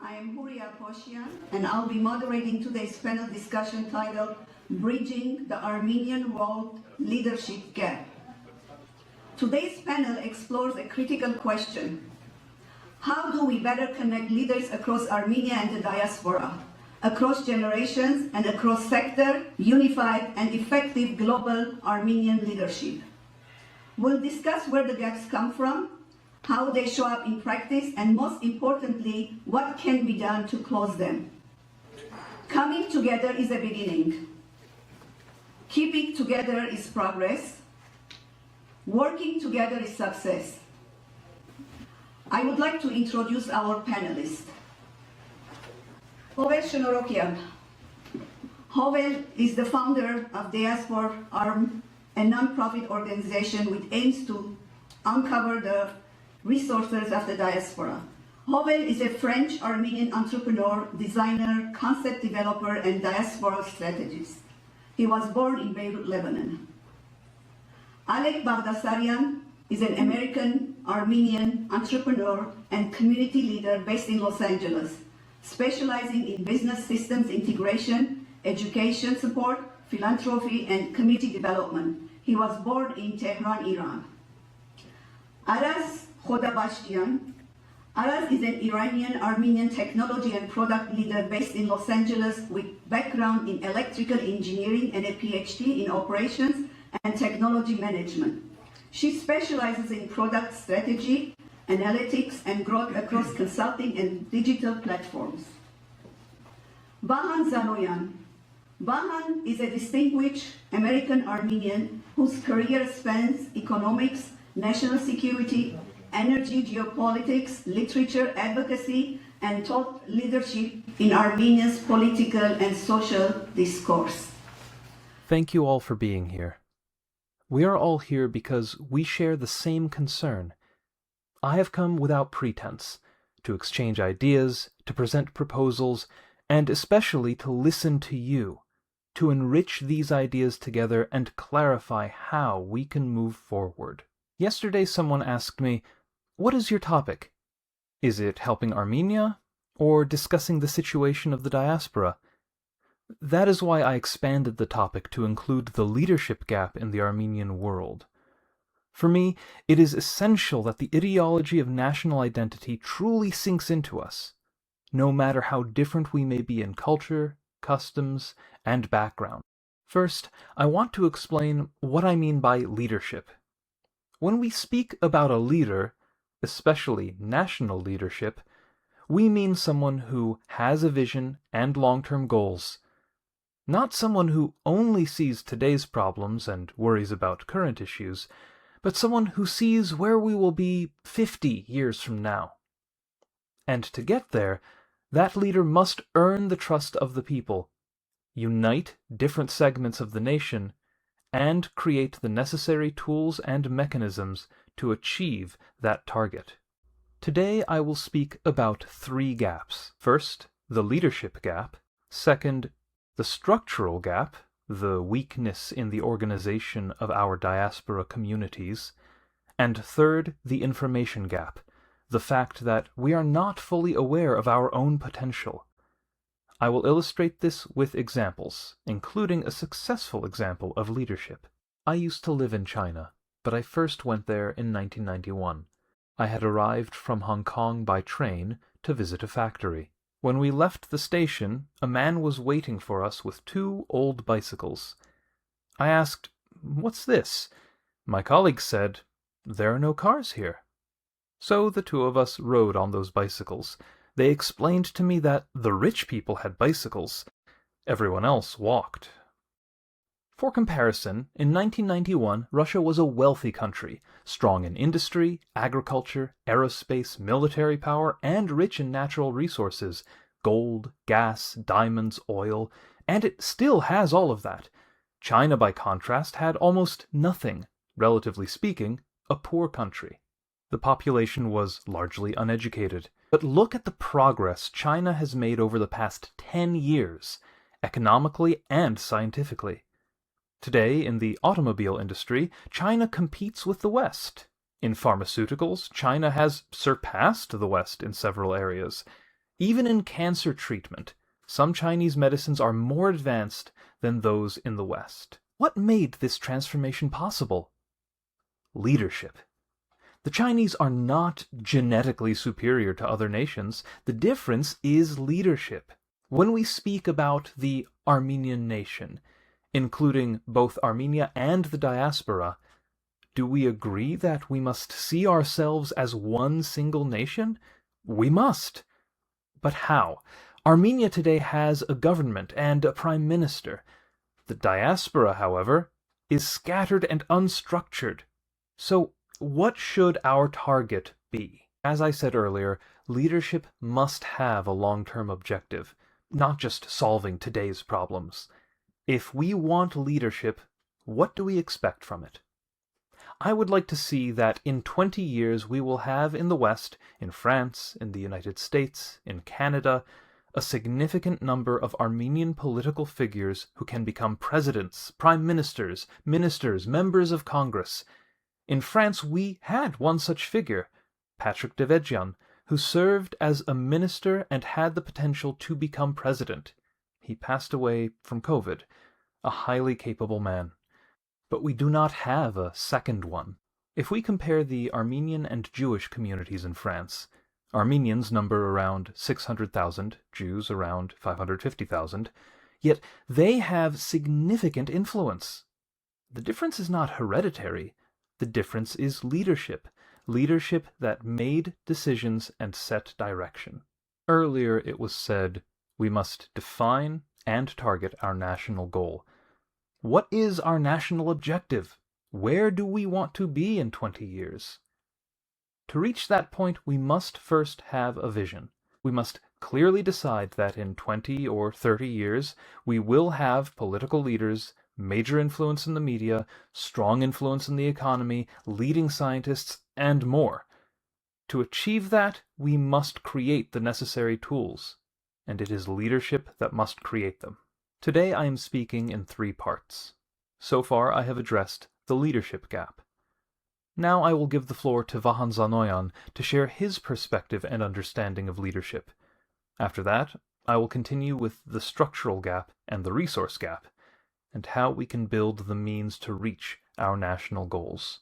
I am Huria Poshian, and I'll be moderating today's panel discussion titled Bridging the Armenian World Leadership Gap. Today's panel explores a critical question. How do we better connect leaders across Armenia and the diaspora, across generations and across sector, unified and effective global Armenian leadership? We'll discuss where the gaps come from, how they show up in practice, and most importantly, what can be done to close them. Coming together is a beginning. Keeping together is progress. Working together is success. I would like to introduce our panelists. Hovel Shnorokian. Hovel is the founder of Diaspora Arm, a non-profit organization which aims to uncover the resources of the diaspora. Hovel is a French-Armenian entrepreneur, designer, concept developer, and diaspora strategist. He was born in Beirut, Lebanon. Alek Bagdasaryan is an American-Armenian entrepreneur and community leader based in Los Angeles, specializing in business systems integration, education support, philanthropy, and community development. He was born in Tehran, Iran. Aras Khodabashtian. Aras is an Iranian-Armenian technology and product leader based in Los Angeles with background in electrical engineering and a PhD in operations and technology management. She specializes in product strategy, analytics, and growth across consulting and digital platforms. Bahan Zanoyan. Bahan is a distinguished American-Armenian whose career spans economics, national security, energy, geopolitics, literature, advocacy, and thought leadership in Armenia's political and social discourse. Thank you all for being here. We are all here because we share the same concern. I have come without pretense, to exchange ideas, to present proposals, and especially to listen to you, to enrich these ideas together and clarify how we can move forward. Yesterday someone asked me, "What is your topic? Is it helping Armenia, or discussing the situation of the diaspora?" That is why I expanded the topic to include the leadership gap in the Armenian world. For me, it is essential that the ideology of national identity truly sinks into us, no matter how different we may be in culture, customs, and background. First, I want to explain what I mean by leadership. When we speak about a leader, especially national leadership, we mean someone who has a vision and long-term goals. Not someone who only sees today's problems and worries about current issues, but someone who sees where we will be 50 years from now. And to get there, that leader must earn the trust of the people, unite different segments of the nation, and create the necessary tools and mechanisms to achieve that target. Today I will speak about 3 gaps. First, the leadership gap. Second, the structural gap, the weakness in the organization of our diaspora communities. And third, the information gap, the fact that we are not fully aware of our own potential. I will illustrate this with examples, including a successful example of leadership. I used to live in China, but I first went there in 1991. I had arrived from Hong Kong by train to visit a factory. When we left the station, a man was waiting for us with 2 old bicycles. I asked, "What's this?" My colleague said, "There are no cars here." So the 2 of us rode on those bicycles. They explained to me that the rich people had bicycles. Everyone else walked. For comparison, in 1991, Russia was a wealthy country, strong in industry, agriculture, aerospace, military power, and rich in natural resources, gold, gas, diamonds, oil, and it still has all of that. China, by contrast, had almost nothing, relatively speaking, a poor country. The population was largely uneducated. But look at the progress China has made over the past 10 years, economically and scientifically. Today, in the automobile industry, China competes with the West. In pharmaceuticals, China has surpassed the West in several areas. Even in cancer treatment, some Chinese medicines are more advanced than those in the West. What made this transformation possible? Leadership. The Chinese are not genetically superior to other nations. The difference is leadership. When we speak about the Armenian nation, including both Armenia and the diaspora, do we agree that we must see ourselves as one single nation? We must. But how? Armenia today has a government and a prime minister. The diaspora, however, is scattered and unstructured. So, what should our target be? As I said earlier, leadership must have a long-term objective, not just solving today's problems. If we want leadership, what do we expect from it? I would like to see that in 20 years we will have in the West, in France, in the United States, in Canada, a significant number of Armenian political figures who can become presidents, prime ministers, ministers, members of Congress. In France we had one such figure, Patrick Devedjian, who served as a minister and had the potential to become president. He passed away from COVID, a highly capable man. But we do not have a second one. If we compare the Armenian and Jewish communities in France, Armenians number around 600,000, Jews around 550,000, yet they have significant influence. The difference is not hereditary. The difference is leadership. Leadership that made decisions and set direction. Earlier it was said, we must define and target our national goal. What is our national objective? Where do we want to be in 20 years? To reach that point, we must first have a vision. We must clearly decide that in 20 or 30 years, we will have political leaders, major influence in the media, strong influence in the economy, leading scientists, and more. To achieve that, we must create the necessary tools, and it is leadership that must create them. Today I am speaking in 3 parts. So far I have addressed the leadership gap. Now I will give the floor to Vahan Zanoyan to share his perspective and understanding of leadership. After that, I will continue with the structural gap and the resource gap, and how we can build the means to reach our national goals.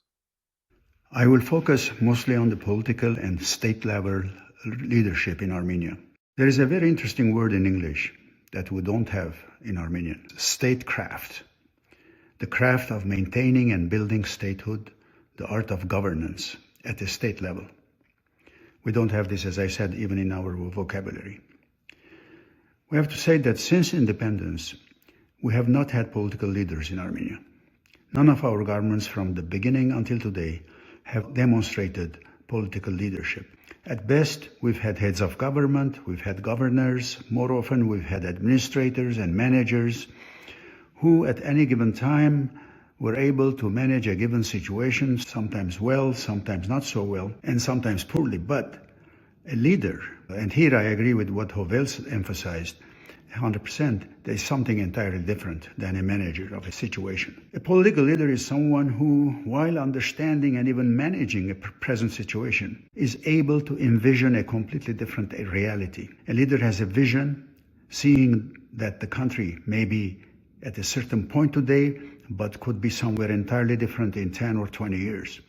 I will focus mostly on the political and state-level leadership in Armenia. There is a very interesting word in English that we don't have in Armenian: statecraft. The craft of maintaining and building statehood, the art of governance at the state level. We don't have this, as I said, even in our vocabulary. We have to say that since independence, we have not had political leaders in Armenia. None of our governments from the beginning until today have demonstrated political leadership. At best, we've had heads of government, we've had governors, more often we've had administrators and managers who at any given time were able to manage a given situation, sometimes well, sometimes not so well, and sometimes poorly. But a leader, and here I agree with what Hovel emphasized, 100%, there's something entirely different than a manager of a situation. A political leader is someone who, while understanding and even managing a present situation, is able to envision a completely different reality. A leader has a vision, seeing that the country may be at a certain point today, but could be somewhere entirely different in 10 or 20 years.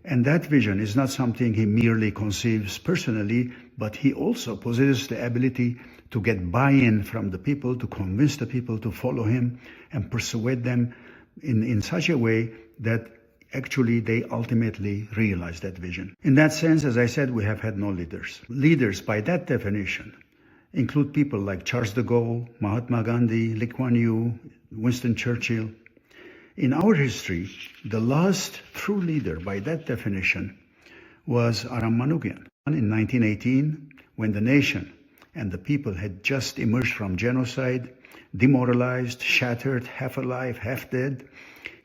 And that vision is not something he merely conceives personally, but he also possesses the ability to get buy-in from the people, to convince the people to follow him and persuade them in such a way that actually they ultimately realize that vision. In that sense, as I said, we have had no leaders. Leaders, by that definition, include people like Charles de Gaulle, Mahatma Gandhi, Lee Kuan Yew, Winston Churchill. In our history, the last true leader, by that definition, was Aram Manukyan. In 1918, when the nation and the people had just emerged from genocide, demoralized, shattered, half alive, half dead,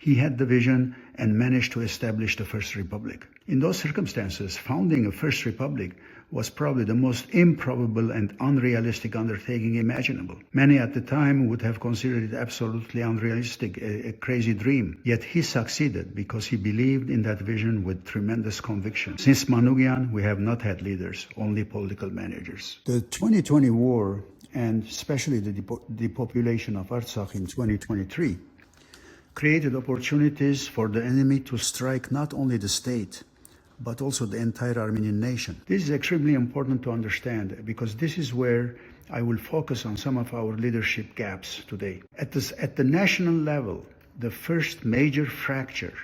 He had the vision and managed to establish the First Republic. In those circumstances, founding a First Republic was probably the most improbable and unrealistic undertaking imaginable. Many at the time would have considered it absolutely unrealistic, a crazy dream. Yet he succeeded because he believed in that vision with tremendous conviction. Since Manoukian, we have not had leaders, only political managers. The 2020 war, and especially the depopulation of Artsakh in 2023, created opportunities for the enemy to strike not only the state, but also the entire Armenian nation. This is extremely important to understand because this is where I will focus on some of our leadership gaps today. At the national level, the first major fracture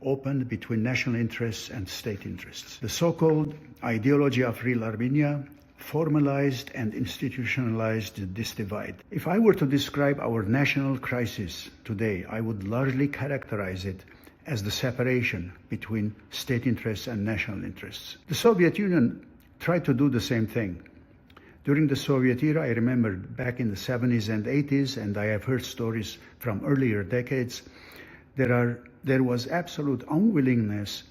opened between national interests and state interests. The so-called ideology of real Armenia formalized and institutionalized this divide. If I were to describe our national crisis today, I would largely characterize it as the separation between state interests and national interests. The Soviet Union tried to do the same thing. During the Soviet era, I remember back in the 70s and 80s, and I have heard stories from earlier decades, there was absolute unwillingness,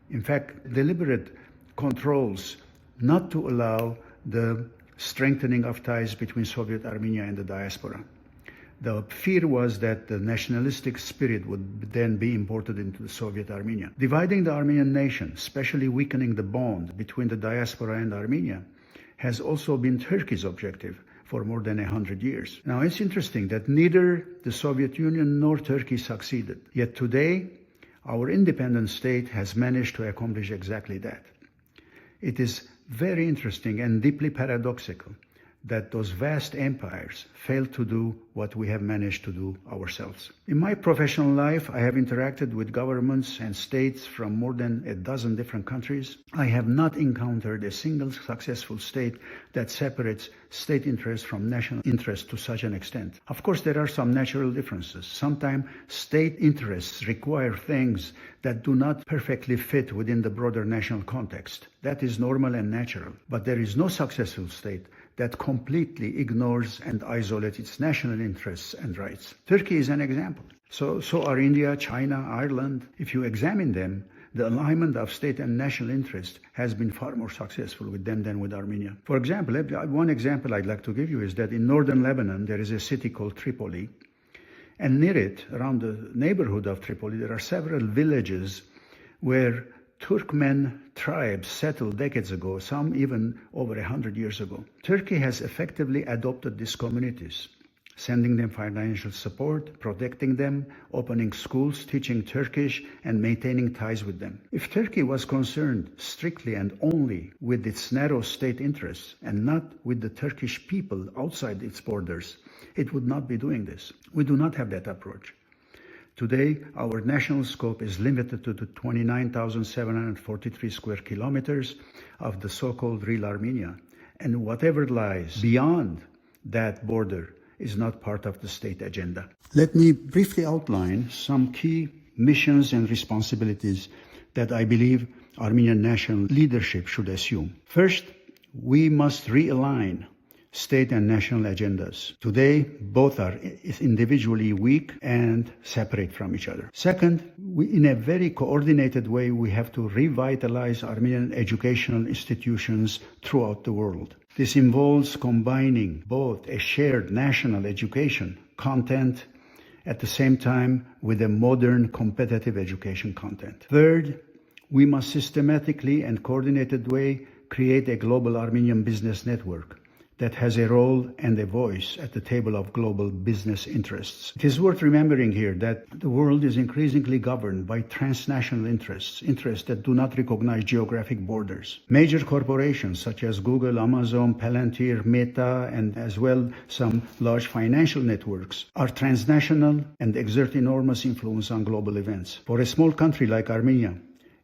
in fact, deliberate controls not to allow the strengthening of ties between Soviet Armenia and the diaspora. The fear was that the nationalistic spirit would then be imported into the Soviet Armenia. Dividing the Armenian nation, especially weakening the bond between the diaspora and Armenia, has also been Turkey's objective for more than 100 years. Now, it's interesting that neither the Soviet Union nor Turkey succeeded. Yet today, our independent state has managed to accomplish exactly that. It is very interesting and deeply paradoxical that those vast empires failed to do what we have managed to do ourselves. In my professional life, I have interacted with governments and states from more than a dozen different countries. I have not encountered a single successful state that separates state interest from national interest to such an extent. Of course, there are some natural differences. Sometimes state interests require things that do not perfectly fit within the broader national context. That is normal and natural. But there is no successful state that completely ignores and isolates its national interests and rights. Turkey is an example. So are India, China, Ireland. If you examine them, the alignment of state and national interest has been far more successful with them than with Armenia. For example, one example I'd like to give you is that in northern Lebanon, there is a city called Tripoli. And near it, around the neighborhood of Tripoli, there are several villages where Turkmen tribes settled decades ago, some even over 100 years ago. Turkey has effectively adopted these communities, sending them financial support, protecting them, opening schools, teaching Turkish, and maintaining ties with them. If Turkey was concerned strictly and only with its narrow state interests and not with the Turkish people outside its borders, it would not be doing this. We do not have that approach. Today, our national scope is limited to the 29,743 square kilometers of the so-called real Armenia, and whatever lies beyond that border is not part of the state agenda. Let me briefly outline some key missions and responsibilities that I believe Armenian national leadership should assume. First, we must realign state and national agendas. Today, both are individually weak and separate from each other. Second, in a very coordinated way, we have to revitalize Armenian educational institutions throughout the world. This involves combining both a shared national education content at the same time with a modern competitive education content. Third, we must systematically and coordinated way create a global Armenian business network that has a role and a voice at the table of global business interests. It is worth remembering here that the world is increasingly governed by transnational interests that do not recognize geographic borders. Major corporations such as Google, Amazon, Palantir, Meta, and as well some large financial networks are transnational and exert enormous influence on global events. For a small country like Armenia,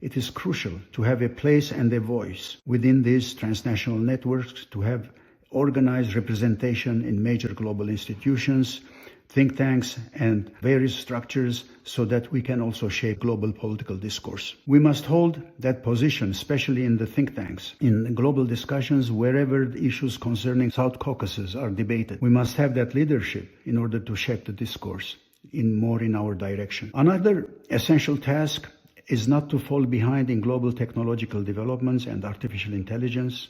it is crucial to have a place and a voice within these transnational networks, to have organized representation in major global institutions, think tanks, and various structures so that we can also shape global political discourse. We must hold that position, especially in the think tanks, in global discussions wherever the issues concerning South Caucasus are debated. We must have that leadership in order to shape the discourse in our direction. Another essential task is not to fall behind in global technological developments and artificial intelligence,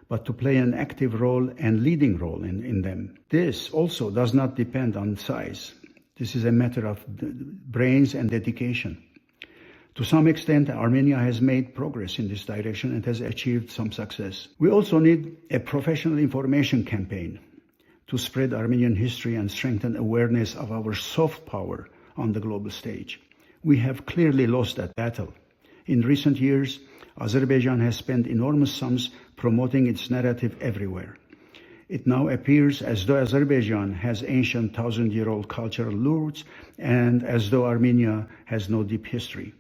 but to play an active role and leading role in them. This also does not depend on size. This is a matter of brains and dedication. To some extent, Armenia has made progress in this direction and has achieved some success. We also need a professional information campaign to spread Armenian history and strengthen awareness of our soft power on the global stage. We have clearly lost that battle. In recent years, Azerbaijan has spent enormous sums promoting its narrative everywhere. It now appears as though Azerbaijan has ancient 1,000-year-old cultural roots and as though Armenia has no deep history.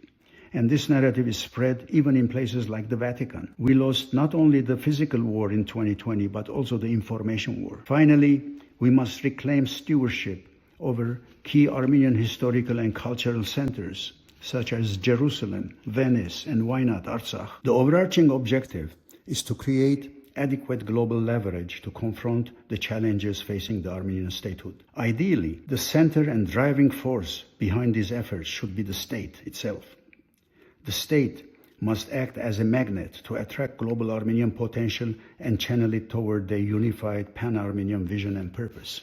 And this narrative is spread even in places like the Vatican. We lost not only the physical war in 2020, but also the information war. Finally, we must reclaim stewardship over key Armenian historical and cultural centers, such as Jerusalem, Venice, and why not Artsakh. The overarching objective is to create adequate global leverage to confront the challenges facing the Armenian statehood. Ideally, the center and driving force behind these efforts should be the state itself. The state must act as a magnet to attract global Armenian potential and channel it toward a unified pan-Armenian vision and purpose.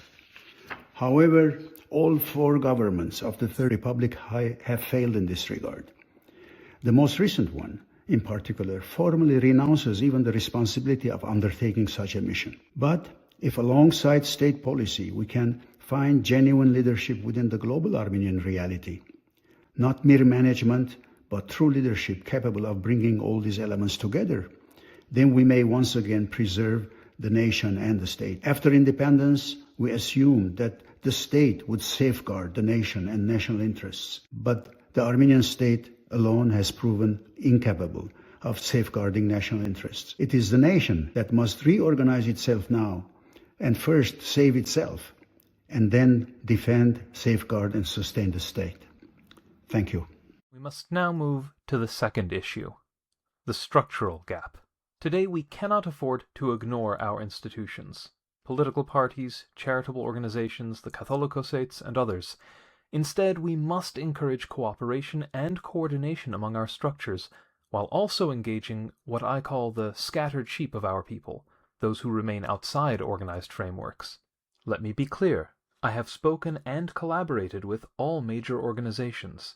However, all four governments of the Third Republic have failed in this regard. The most recent one, in particular, formally renounces even the responsibility of undertaking such a mission. But if alongside state policy we can find genuine leadership within the global Armenian reality, not mere management, but true leadership capable of bringing all these elements together, then we may once again preserve the nation and the state. After independence, we assumed that the state would safeguard the nation and national interests, but the Armenian state alone has proven incapable of safeguarding national interests. It is the nation that must reorganize itself now and first save itself, and then defend, safeguard, and sustain the state. Thank you. We must now move to the second issue, the structural gap. Today we cannot afford to ignore our institutions, political parties, charitable organizations, the Catholicos, and others. Instead, we must encourage cooperation and coordination among our structures, while also engaging what I call the scattered sheep of our people, those who remain outside organized frameworks. Let me be clear, I have spoken and collaborated with all major organizations.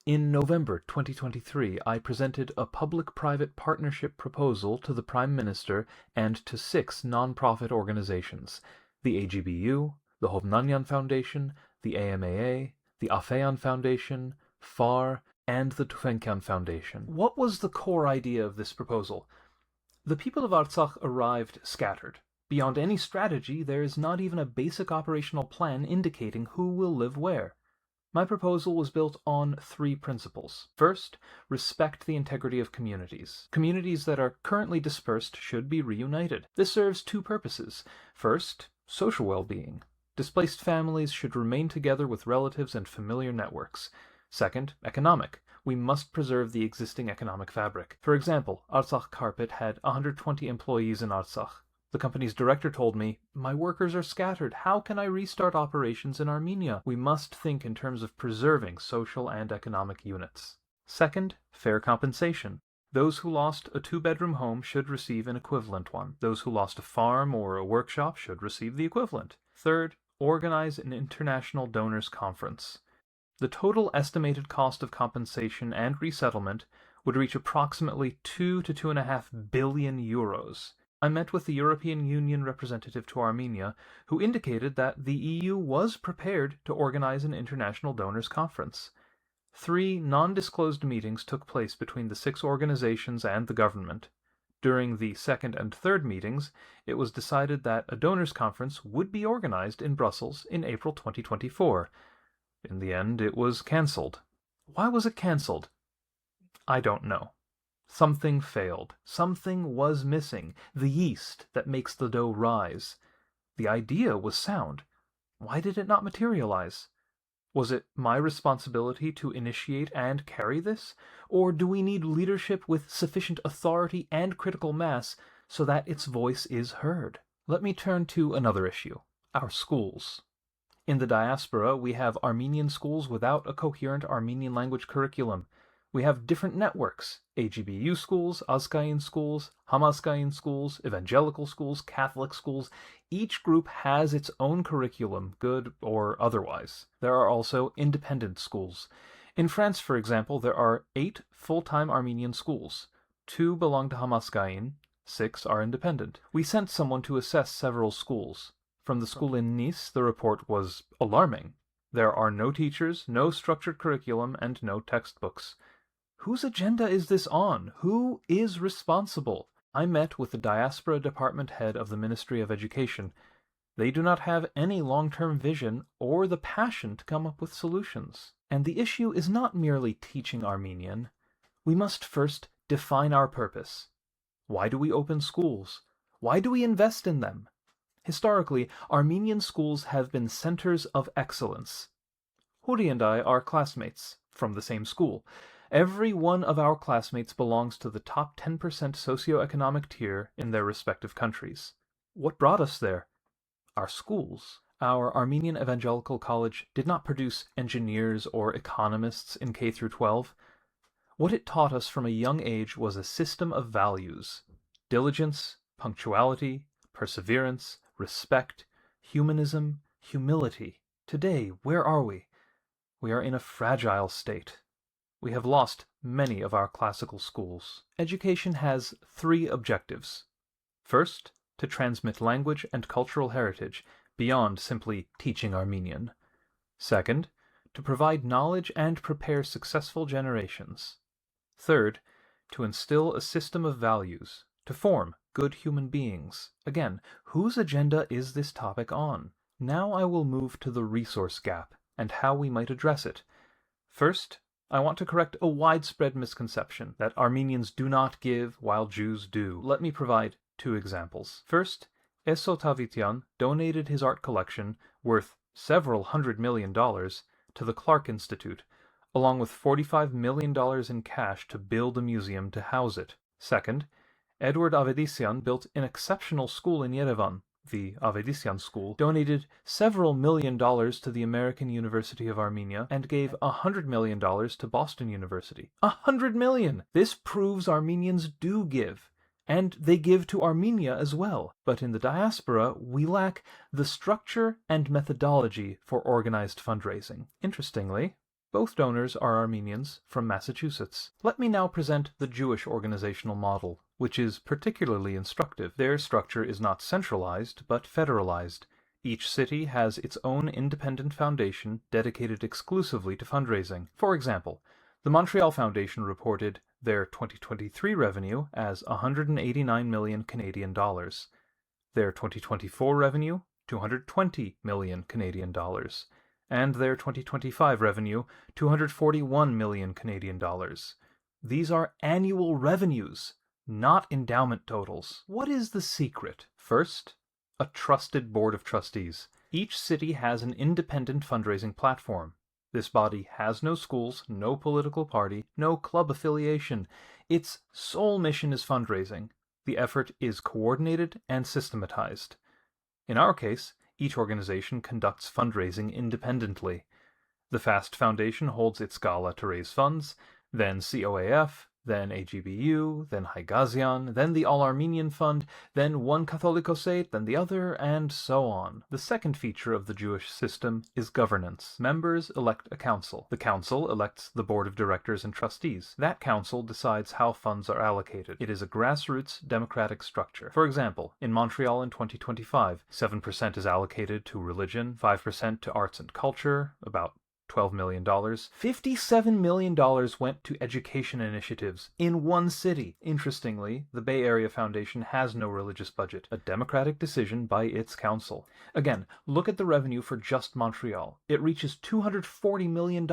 In November 2023, I presented a public-private partnership proposal to the Prime Minister and to 6 non-profit organizations, the AGBU, the Hovnanian Foundation, the AMAA, the Afeyan Foundation, FAR, and the Tufenkian Foundation. What was the core idea of this proposal? The people of Artsakh arrived scattered. Beyond any strategy, there is not even a basic operational plan indicating who will live where. My proposal was built on 3 principles. First, respect the integrity of communities. Communities that are currently dispersed should be reunited. This serves 2 purposes. First, social well-being. Displaced families should remain together with relatives and familiar networks. Second, economic. We must preserve the existing economic fabric. For example, Artsakh Carpet had 120 employees in Artsakh. The company's director told me, "My workers are scattered. How can I restart operations in Armenia?" We must think in terms of preserving social and economic units. Second, fair compensation. Those who lost a 2-bedroom home should receive an equivalent one. Those who lost a farm or a workshop should receive the equivalent. Third, organize an international donors conference. The total estimated cost of compensation and resettlement would reach approximately 2 to 2.5 billion euros. I met with the European Union representative to Armenia, who indicated that the EU was prepared to organize an international donors conference. 3 non-disclosed meetings took place between the 6 organizations and the government. During the second and third meetings, it was decided that a donors conference would be organized in Brussels in April 2024. In the end, it was cancelled. Why was it cancelled? I don't know. Something failed. Something was missing. The yeast that makes the dough rise. The idea was sound. Why did it not materialize? Was it my responsibility to initiate and carry this? Or do we need leadership with sufficient authority and critical mass so that its voice is heard? Let me turn to another issue, our schools. In the diaspora, we have Armenian schools without a coherent Armenian language curriculum. We have different networks: AGBU schools, Azkayin schools, Hamaskayin schools, evangelical schools, Catholic schools. Each group has its own curriculum, good or otherwise. There are also independent schools. In France, for example, there are 8 full-time Armenian schools. 2 belong to Hamaskayin, 6 are independent. We sent someone to assess several schools. From the school in Nice, the report was alarming. There are no teachers, no structured curriculum, and no textbooks. Whose agenda is this on? Who is responsible? I met with the diaspora department head of the Ministry of Education. They do not have any long-term vision or the passion to come up with solutions. And the issue is not merely teaching Armenian. We must first define our purpose. Why do we open schools? Why do we invest in them? Historically, Armenian schools have been centers of excellence. Huri and I are classmates from the same school. Every one of our classmates belongs to the top 10% socioeconomic tier in their respective countries. What brought us there? Our schools. Our Armenian Evangelical College did not produce engineers or economists in K through 12. What it taught us from a young age was a system of values: diligence, punctuality, perseverance, respect, humanism, humility. Today, where are we? We are in a fragile state. We have lost many of our classical schools. Education has 3 objectives. First, to transmit language and cultural heritage beyond simply teaching Armenian. Second, to provide knowledge and prepare successful generations. Third, to instill a system of values, to form good human beings. Again, whose agenda is this topic on? Now I will move to the resource gap and how we might address it. First, I want to correct a widespread misconception that Armenians do not give while Jews do. Let me provide 2 examples. First, Eso Tavitian donated his art collection, worth several $100 million, to the Clark Institute, along with $45 million in cash to build a museum to house it. Second, Edward Avedisian built an exceptional school in Yerevan. The Avedisian School donated several $1,000,000 to the American University of Armenia and gave $100 million to Boston University. $100 million! This proves Armenians do give, and they give to Armenia as well. But in the diaspora, we lack the structure and methodology for organized fundraising. Interestingly, both donors are Armenians from Massachusetts. Let me now present the Jewish organizational model, which is particularly instructive. Their structure is not centralized, but federalized. Each city has its own independent foundation dedicated exclusively to fundraising. For example, the Montreal Foundation reported their 2023 revenue as 189 million Canadian dollars. Their 2024 revenue, 220 million Canadian dollars. And their 2025 revenue, 241 million Canadian dollars. These are annual revenues, not endowment totals. What is the secret? First, a trusted board of trustees. Each city has an independent fundraising platform. This body has no schools, no political party, no club affiliation. Its sole mission is fundraising. The effort is coordinated and systematized. In our case, each organization conducts fundraising independently. The FAST Foundation holds its gala to raise funds, then COAF, then AGBU, then Haigazian, then the All-Armenian Fund, then one Catholicosate, then the other, and so on. The second feature of the Jewish system is governance. Members elect a council. The council elects the board of directors and trustees. That council decides how funds are allocated. It is a grassroots democratic structure. For example, in Montreal in 2025, 7% is allocated to religion, 5% to arts and culture, about $12 million. $57 million went to education initiatives in one city. Interestingly, the Bay Area Foundation has no religious budget, a democratic decision by its council. Again, look at the revenue for just Montreal. It reaches $240 million.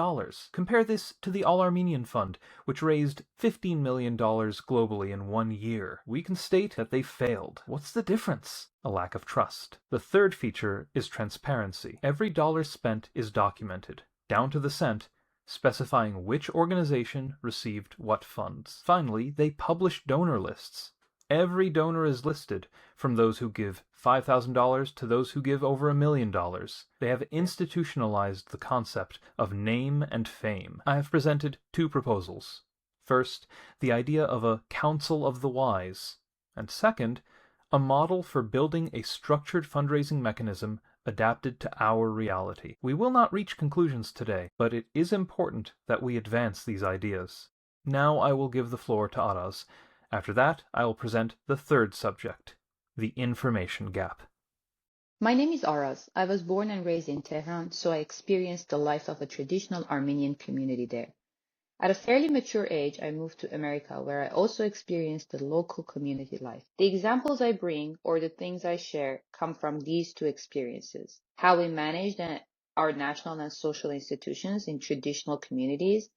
Compare this to the All-Armenian Fund, which raised $15 million globally in 1 year. We can state that they failed. What's the difference? A lack of trust. The third feature is transparency. Every dollar spent is documented, down to the cent, specifying which organization received what funds. Finally, they publish donor lists. Every donor is listed, from those who give $5,000 to those who give over $1 million. They have institutionalized the concept of name and fame. I have presented two proposals. First, the idea of a Council of the Wise, and second, a model for building a structured fundraising mechanism adapted to our reality. We will not reach conclusions today, but it is important that we advance these ideas. Now I will give the floor to Aras. After that, I will present the third subject, the information gap. My name is Aras. I was born and raised in Tehran, so I experienced the life of a traditional Armenian community there. At a fairly mature age, I moved to America, where I also experienced the local community life. The examples I bring, or the things I share, come from these two experiences. How we managed our national and social institutions in traditional communities,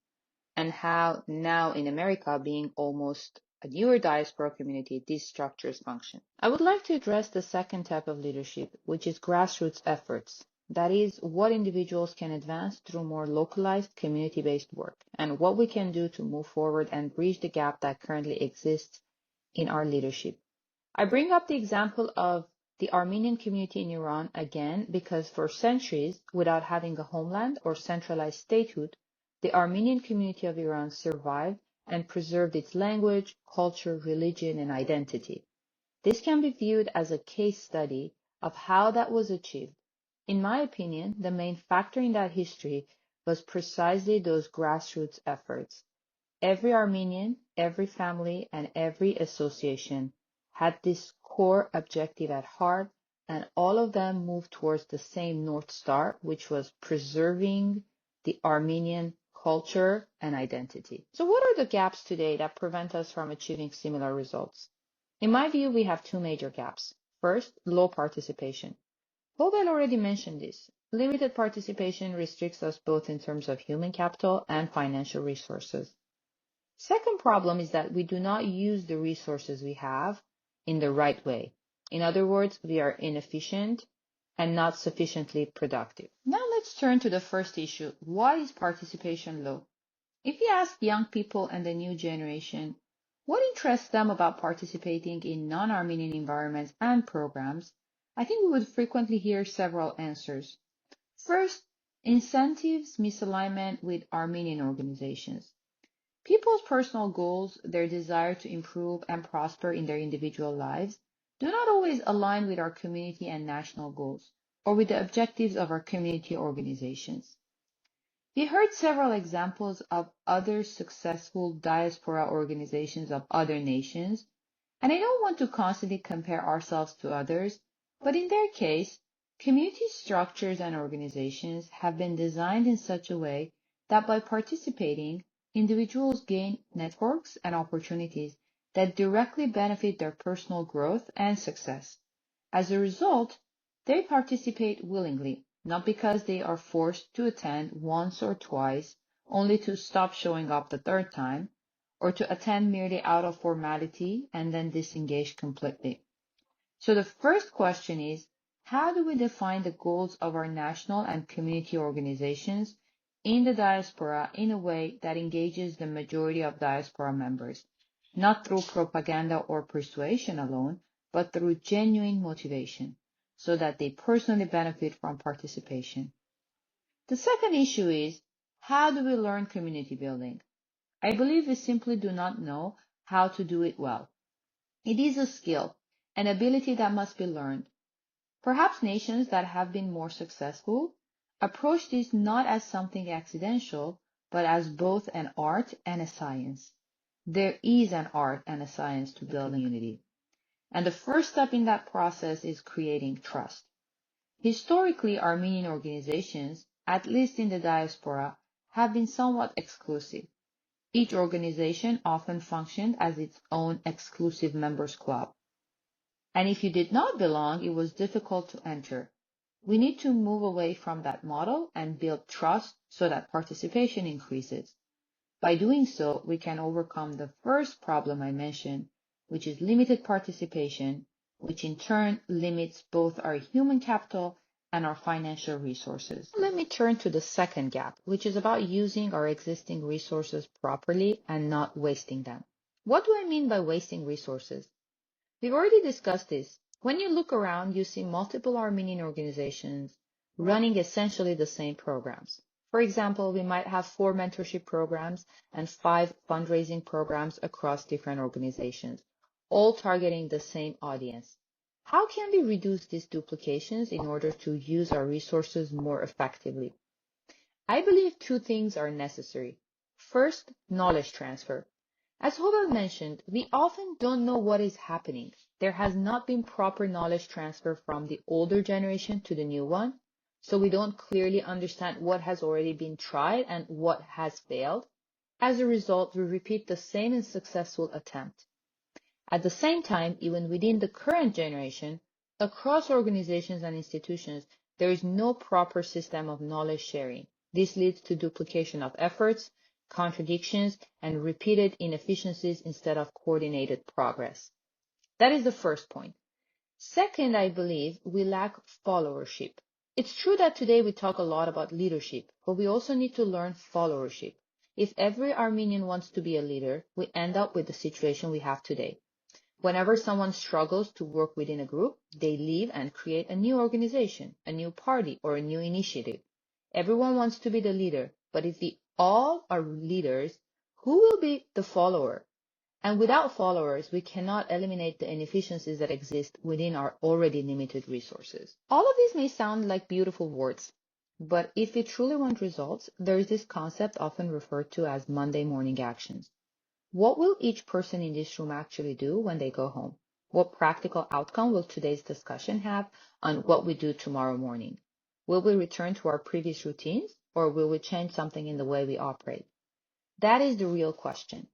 and how now in America, being almost a newer diaspora community, these structures function. I would like to address the second type of leadership, which is grassroots efforts. That is, what individuals can advance through more localized, community-based work, and what we can do to move forward and bridge the gap that currently exists in our leadership. I bring up the example of the Armenian community in Iran again because for centuries, without having a homeland or centralized statehood, the Armenian community of Iran survived and preserved its language, culture, religion, and identity. This can be viewed as a case study of how that was achieved. In my opinion, the main factor in that history was precisely those grassroots efforts. Every Armenian, every family, and every association had this core objective at heart, and all of them moved towards the same North Star, which was preserving the Armenian culture and identity. So what are the gaps today that prevent us from achieving similar results? In my view, we have two major gaps. First, low participation. Hobel already mentioned this. Limited participation restricts us both in terms of human capital and financial resources. Second problem is that we do not use the resources we have in the right way. In other words, we are inefficient and not sufficiently productive. Now let's turn to the first issue. Why is participation low? If you ask young people and the new generation what interests them about participating in non-Armenian environments and programs, I think we would frequently hear several answers. First, incentives misalignment with Armenian organizations. People's personal goals, their desire to improve and prosper in their individual lives, do not always align with our community and national goals, or with the objectives of our community organizations. We heard several examples of other successful diaspora organizations of other nations, and I don't want to constantly compare ourselves to others, but in their case, community structures and organizations have been designed in such a way that by participating, individuals gain networks and opportunities that directly benefit their personal growth and success. As a result, they participate willingly, not because they are forced to attend once or twice, only to stop showing up the third time, or to attend merely out of formality and then disengage completely. So the first question is, how do we define the goals of our national and community organizations in the diaspora in a way that engages the majority of diaspora members, not through propaganda or persuasion alone, but through genuine motivation, so that they personally benefit from participation? The second issue is, how do we learn community building? I believe we simply do not know how to do it well. It is a skill, an ability that must be learned. Perhaps nations that have been more successful approach this not as something accidental, but as both an art and a science. There is an art and a science to building unity. And the first step in that process is creating trust. Historically, Armenian organizations, at least in the diaspora, have been somewhat exclusive. Each organization often functioned as its own exclusive members club. And if you did not belong, it was difficult to enter. We need to move away from that model and build trust so that participation increases. By doing so, we can overcome the first problem I mentioned, which is limited participation, which in turn limits both our human capital and our financial resources. Let me turn to the second gap, which is about using our existing resources properly and not wasting them. What do I mean by wasting resources? We've already discussed this. When you look around, you see multiple Armenian organizations running essentially the same programs. For example, we might have 4 mentorship programs and 5 fundraising programs across different organizations, all targeting the same audience. How can we reduce these duplications in order to use our resources more effectively? I believe 2 things are necessary. First, knowledge transfer. As Hobel mentioned, we often don't know what is happening. There has not been proper knowledge transfer from the older generation to the new one, so we don't clearly understand what has already been tried and what has failed. As a result, we repeat the same unsuccessful attempt. At the same time, even within the current generation, across organizations and institutions, there is no proper system of knowledge sharing. This leads to duplication of efforts, contradictions, and repeated inefficiencies instead of coordinated progress. That is the first point. Second, I believe we lack followership. It's true that today we talk a lot about leadership, but we also need to learn followership. If every Armenian wants to be a leader, we end up with the situation we have today. Whenever someone struggles to work within a group, they leave and create a new organization, a new party, or a new initiative. Everyone wants to be the leader, but if we all are leaders, who will be the follower? And without followers, we cannot eliminate the inefficiencies that exist within our already limited resources. All of these may sound like beautiful words, but if we truly want results, there is this concept often referred to as Monday morning actions. What will each person in this room actually do when they go home? What practical outcome will today's discussion have on what we do tomorrow morning? Will we return to our previous routines, or will we change something in the way we operate? That is the real question.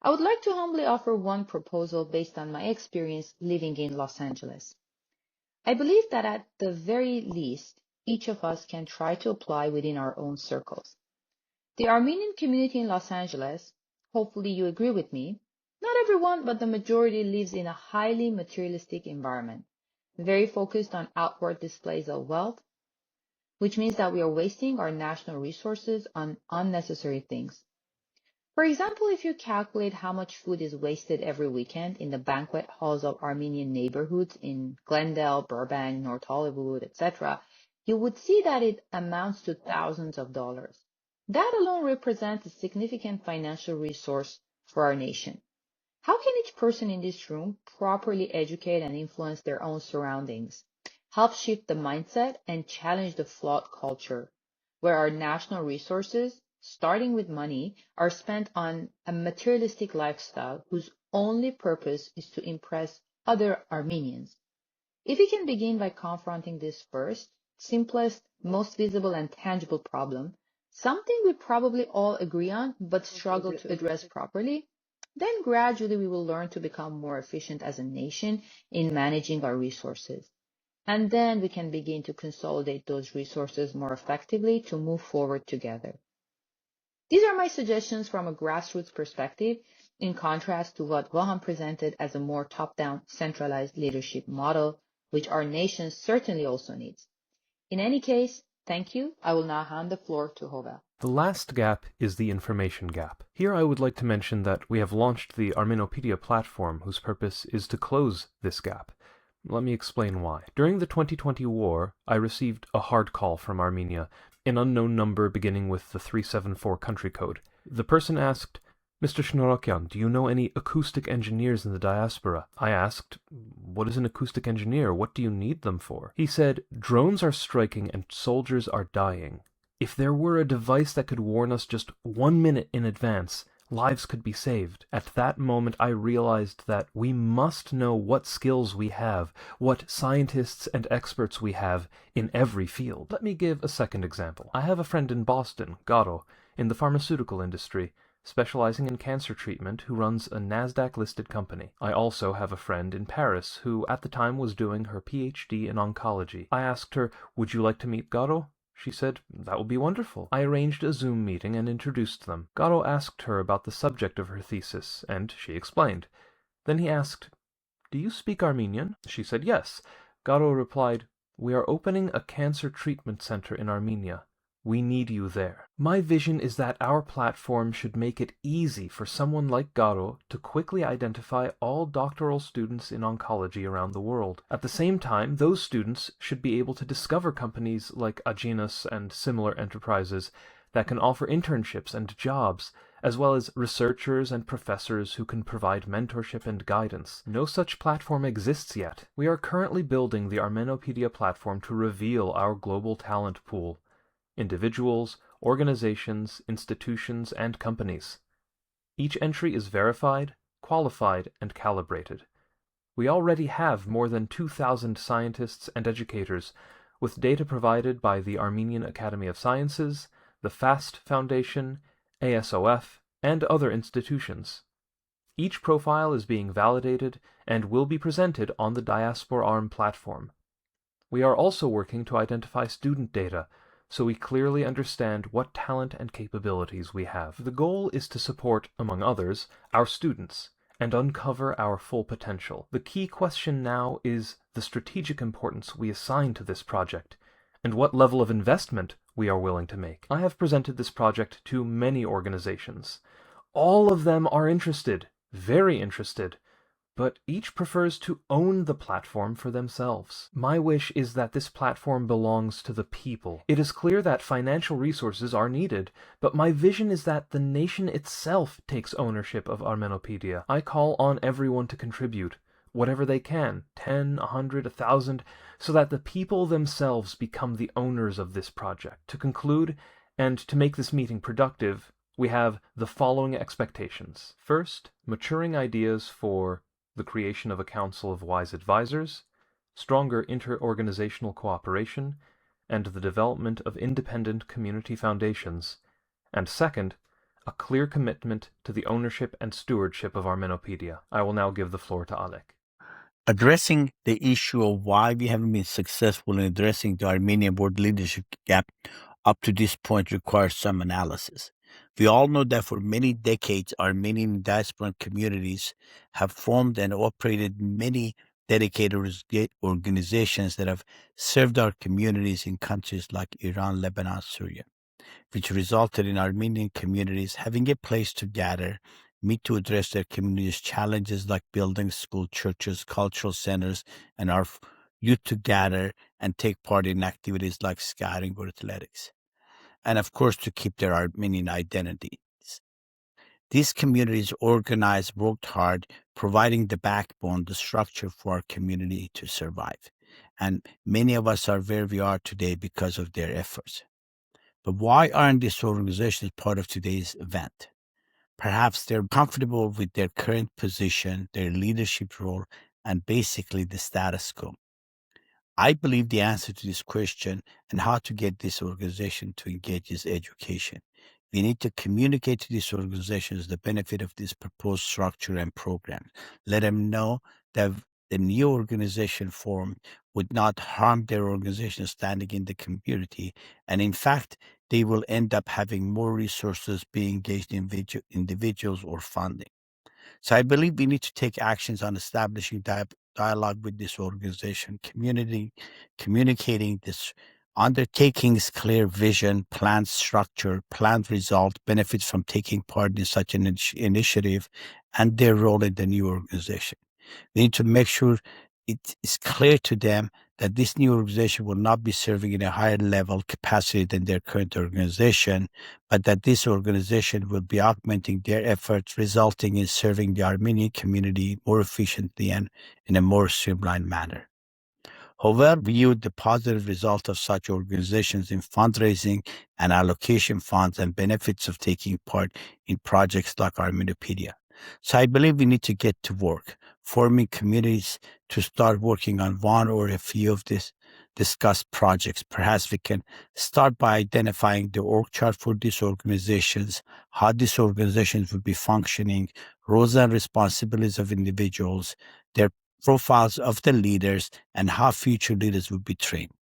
I would like to humbly offer one proposal based on my experience living in Los Angeles. I believe that at the very least, each of us can try to apply within our own circles. The Armenian community in Los Angeles, hopefully you agree with me, not everyone, but the majority lives in a highly materialistic environment, very focused on outward displays of wealth, which means that we are wasting our national resources on unnecessary things. For example, if you calculate how much food is wasted every weekend in the banquet halls of Armenian neighborhoods in Glendale, Burbank, North Hollywood, etc., you would see that it amounts to thousands of dollars. That alone represents a significant financial resource for our nation. How can each person in this room properly educate and influence their own surroundings, help shift the mindset, and challenge the flawed culture where our national resources, starting with money, are spent on a materialistic lifestyle whose only purpose is to impress other Armenians? If we can begin by confronting this first, simplest, most visible and tangible problem, something we probably all agree on but struggle to address properly, then gradually we will learn to become more efficient as a nation in managing our resources. And then we can begin to consolidate those resources more effectively to move forward together. These are my suggestions from a grassroots perspective, in contrast to what Vahan presented as a more top-down, centralized leadership model, which our nation certainly also needs. In any case, thank you. I will now hand the floor to Hova. The last gap is the information gap. Here I would like to mention that we have launched the Armenopedia platform whose purpose is to close this gap. Let me explain why. During the 2020 war, I received a hard call from Armenia, an unknown number beginning with the 374 country code. The person asked, "Mr. Shnorokyan, do you know any acoustic engineers in the diaspora?" I asked, "What is an acoustic engineer? What do you need them for?" He said, "Drones are striking and soldiers are dying. If there were a device that could warn us just 1 minute in advance, lives could be saved." At that moment, I realized that we must know what skills we have, what scientists and experts we have in every field. Let me give a second example. I have a friend in Boston, Garo, in the pharmaceutical industry, specializing in cancer treatment, who runs a NASDAQ-listed company. I also have a friend in Paris who at the time was doing her PhD in oncology. I asked her, "Would you like to meet Garo?" She said, "That would be wonderful." I arranged a Zoom meeting and introduced them. Garo asked her about the subject of her thesis, and she explained. Then he asked, "Do you speak Armenian?" She said yes. Garo replied, "We are opening a cancer treatment center in Armenia. We need you there. My vision is that our platform should make it easy for someone like Garo to quickly identify all doctoral students in oncology around the world. At the same time, those students should be able to discover companies like Agenus and similar enterprises that can offer internships and jobs, as well as researchers and professors who can provide mentorship and guidance. No such platform exists yet. We are currently building the Armenopedia platform to reveal our global talent pool: individuals, organizations, institutions, and companies. Each entry is verified, qualified, and calibrated. We already have more than 2,000 scientists and educators, with data provided by the Armenian Academy of Sciences, the FAST Foundation, ASOF, and other institutions. Each profile is being validated and will be presented on the Diaspora Arm platform. We are also working to identify student data, so we clearly understand what talent and capabilities we have. The goal is to support, among others, our students and uncover our full potential. The key question now is the strategic importance we assign to this project and what level of investment we are willing to make. I have presented this project to many organizations. All of them are interested, very interested, but each prefers to own the platform for themselves. My wish is that this platform belongs to the people. It is clear that financial resources are needed, but my vision is that the nation itself takes ownership of Armenopedia. I call on everyone to contribute, whatever they can, 10, 100, 1,000, so that the people themselves become the owners of this project. To conclude, and to make this meeting productive, we have the following expectations. First, maturing ideas for the creation of a council of wise advisors, stronger inter-organizational cooperation, and the development of independent community foundations, and second, a clear commitment to the ownership and stewardship of Armenopedia. I will now give the floor to Alec. Addressing the issue of why we haven't been successful in addressing the Armenian world leadership gap up to this point requires some analysis. We all know that for many decades, Armenian diaspora communities have formed and operated many dedicated organizations that have served our communities in countries like Iran, Lebanon, Syria, which resulted in Armenian communities having a place to gather, meet to address their communities' challenges like building school, churches, cultural centers, and our youth to gather and take part in activities like scouting or athletics, and of course to keep their Armenian identities. These communities organized, worked hard, providing the backbone, the structure for our community to survive. And many of us are where we are today because of their efforts. But why aren't these organizations part of today's event? Perhaps they're comfortable with their current position, their leadership role, and basically the status quo. I believe the answer to this question and how to get this organization to engage is education. We need to communicate to these organizations the benefit of this proposed structure and program. Let them know that the new organization form would not harm their organization standing in the community. And in fact, they will end up having more resources being engaged in individuals or funding. So I believe we need to take actions on establishing dialogue with this organization, communicating this undertaking's clear vision, planned structure, planned result, benefits from taking part in such an initiative, and their role in the new organization. We need to make sure it is clear to them that this new organization will not be serving in a higher level capacity than their current organization, but that this organization will be augmenting their efforts, resulting in serving the Armenian community more efficiently and in a more streamlined manner. However, we view the positive result of such organizations in fundraising and allocation funds and benefits of taking part in projects like Armenopedia. So I believe we need to get to work, forming communities to start working on one or a few of these discussed projects. Perhaps we can start by identifying the org chart for these organizations, how these organizations will be functioning, roles and responsibilities of individuals, their profiles of the leaders, and how future leaders will be trained.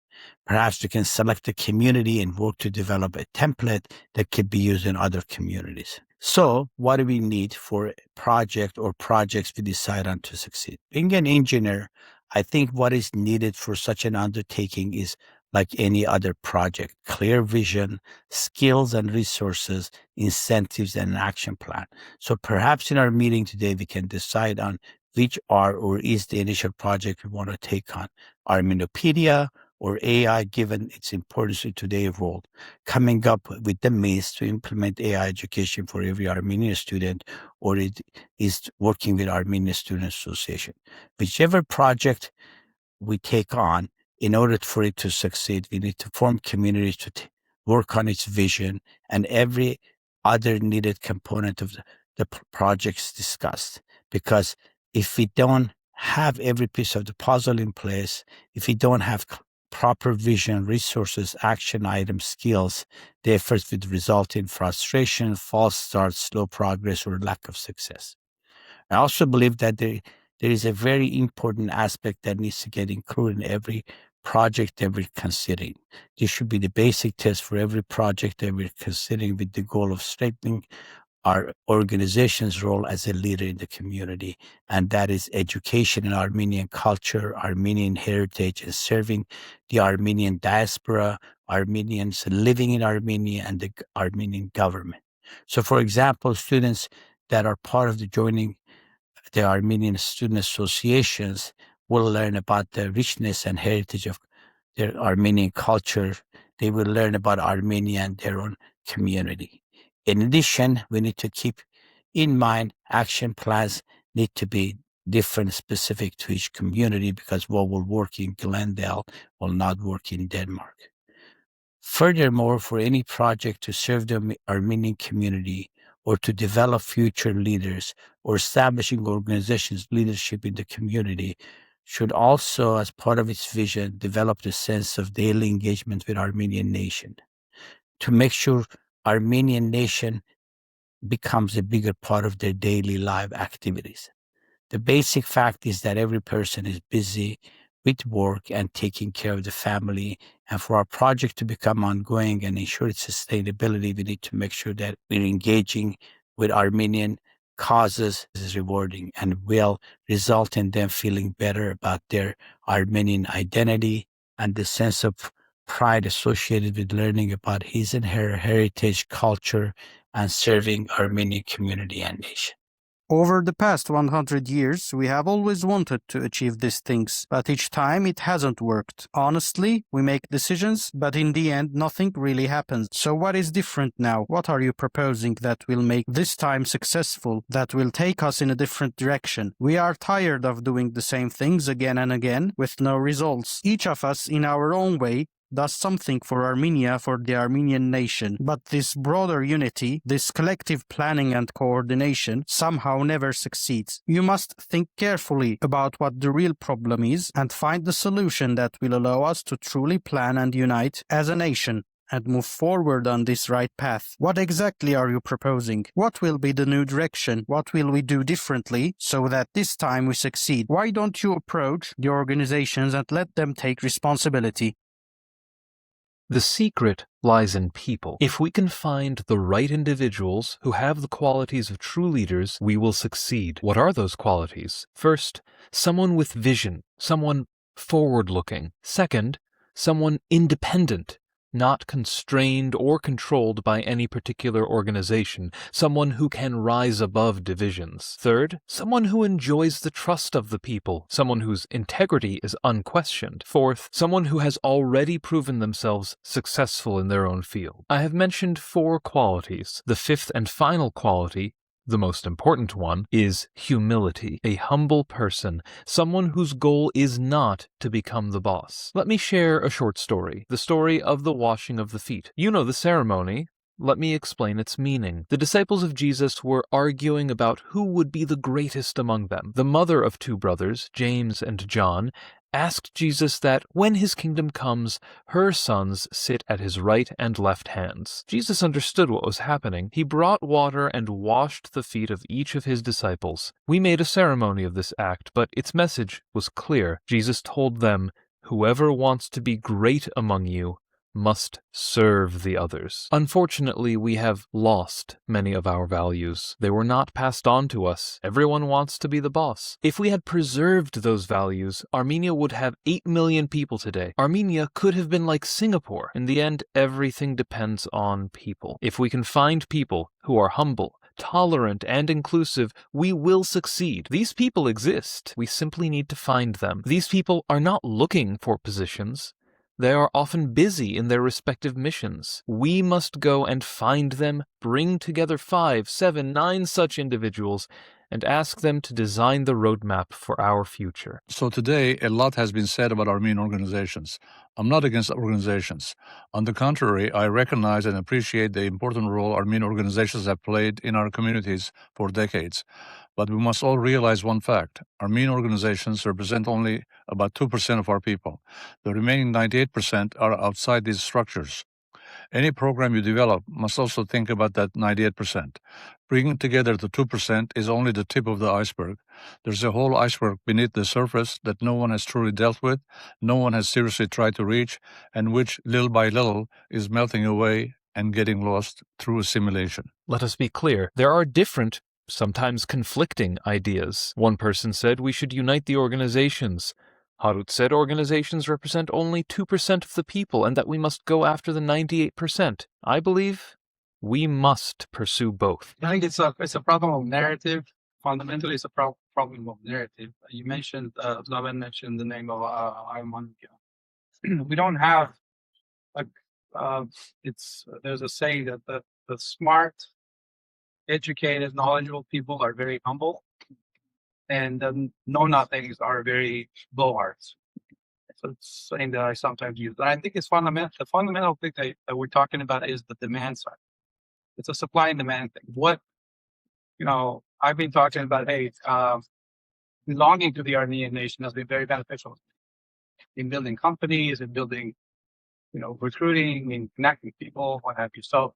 Perhaps we can select a community and work to develop a template that could be used in other communities. So what do we need for a project or projects we decide on to succeed? Being an engineer, I think what is needed for such an undertaking is like any other project: clear vision, skills and resources, incentives, and an action plan. So perhaps in our meeting today, we can decide on which are or is the initial project we want to take on: Armenopedia or AI, given its importance in today's world, coming up with the means to implement AI education for every Armenian student, or it is working with Armenian Student Association. Whichever project we take on, in order for it to succeed, we need to form communities to work on its vision and every other needed component of the projects discussed. Because if we don't have every piece of the puzzle in place, if we don't have proper vision, resources, action items, skills, the efforts would result in frustration, false starts, slow progress, or lack of success. I also believe that there is a very important aspect that needs to get included in every project that we're considering. This should be the basic test for every project that we're considering, with the goal of strengthening our organization's role as a leader in the community, and that is education in Armenian culture, Armenian heritage, and serving the Armenian diaspora, Armenians living in Armenia, and the Armenian government. So, for example, students that are part of joining the Armenian Student Associations will learn about the richness and heritage of their Armenian culture. They will learn about Armenia and their own community. In addition, we need to keep in mind action plans need to be different, specific to each community, because what will work in Glendale will not work in Denmark. Furthermore, for any project to serve the Armenian community, or to develop future leaders, or establishing organizations' leadership in the community, should also, as part of its vision, develop the sense of daily engagement with Armenian nation, to make sure Armenian nation becomes a bigger part of their daily life activities. The basic fact is that every person is busy with work and taking care of the family. And for our project to become ongoing and ensure its sustainability, we need to make sure that we're engaging with Armenian causes is rewarding and will result in them feeling better about their Armenian identity and the sense of pride associated with learning about his and her heritage, culture, and serving Armenian community and nation. Over the past 100 years, we have always wanted to achieve these things, but each time it hasn't worked. Honestly, we make decisions, but in the end, nothing really happens. So what is different now? What are you proposing that will make this time successful, that will take us in a different direction? We are tired of doing the same things again and again with no results. Each of us, in our own way, does something for Armenia, for the Armenian nation. But this broader unity, this collective planning and coordination somehow never succeeds. You must think carefully about what the real problem is and find the solution that will allow us to truly plan and unite as a nation and move forward on this right path. What exactly are you proposing? What will be the new direction? What will we do differently so that this time we succeed? Why don't you approach the organizations and let them take responsibility? The secret lies in people. If we can find the right individuals who have the qualities of true leaders, we will succeed. What are those qualities? First, someone with vision, someone forward-looking. Second, someone independent, not constrained or controlled by any particular organization, someone who can rise above divisions. Third, someone who enjoys the trust of the people, someone whose integrity is unquestioned. Fourth, someone who has already proven themselves successful in their own field. I have mentioned 4 qualities. The fifth and final quality, the most important one, is humility. A humble person, someone whose goal is not to become the boss. Let me share a short story, the story of the washing of the feet. You know the ceremony. Let me explain its meaning. The disciples of Jesus were arguing about who would be the greatest among them. The mother of 2 brothers, James and John, asked Jesus that when his kingdom comes, her sons sit at his right and left hands. Jesus understood what was happening. He brought water and washed the feet of each of his disciples. We made a ceremony of this act, but its message was clear. Jesus told them, "Whoever wants to be great among you must serve the others. Unfortunately, we have lost many of our values. They were not passed on to us. Everyone wants to be the boss. If we had preserved those values, Armenia would have 8 million people today. Armenia could have been like Singapore. In the end, everything depends on people. If we can find people who are humble, tolerant, and inclusive, we will succeed. These people exist. We simply need to find them. These people are not looking for positions. They are often busy in their respective missions. We must go and find them, bring together 5, 7, 9 such individuals, and ask them to design the roadmap for our future. So today, a lot has been said about Armenian organizations. I'm not against organizations. On the contrary, I recognize and appreciate the important role Armenian organizations have played in our communities for decades. But we must all realize one fact. Armenian organizations represent only about 2% of our people. The remaining 98% are outside these structures. Any program you develop must also think about that 98%. Bringing together the 2% is only the tip of the iceberg. There's a whole iceberg beneath the surface that no one has truly dealt with, no one has seriously tried to reach, and which, little by little, is melting away and getting lost through assimilation. Let us be clear. There are different, sometimes conflicting ideas. One person said we should unite the organizations. Harut said organizations represent only 2% of the people and that we must go after the 98%. I believe we must pursue both. I think it's a problem of narrative. Fundamentally, it's a problem of narrative. You mentioned, Laban mentioned the name of Armenia. We don't have, there's a saying that the smart, educated, knowledgeable people are very humble, and the know-nothings are very blowhards. So it's something that I sometimes use. And I think it's fundamental. The fundamental thing that we're talking about is the demand side. It's a supply and demand thing. I've been talking about, belonging to the Armenian nation has been very beneficial in building companies, in building, recruiting, in connecting people, what have you. So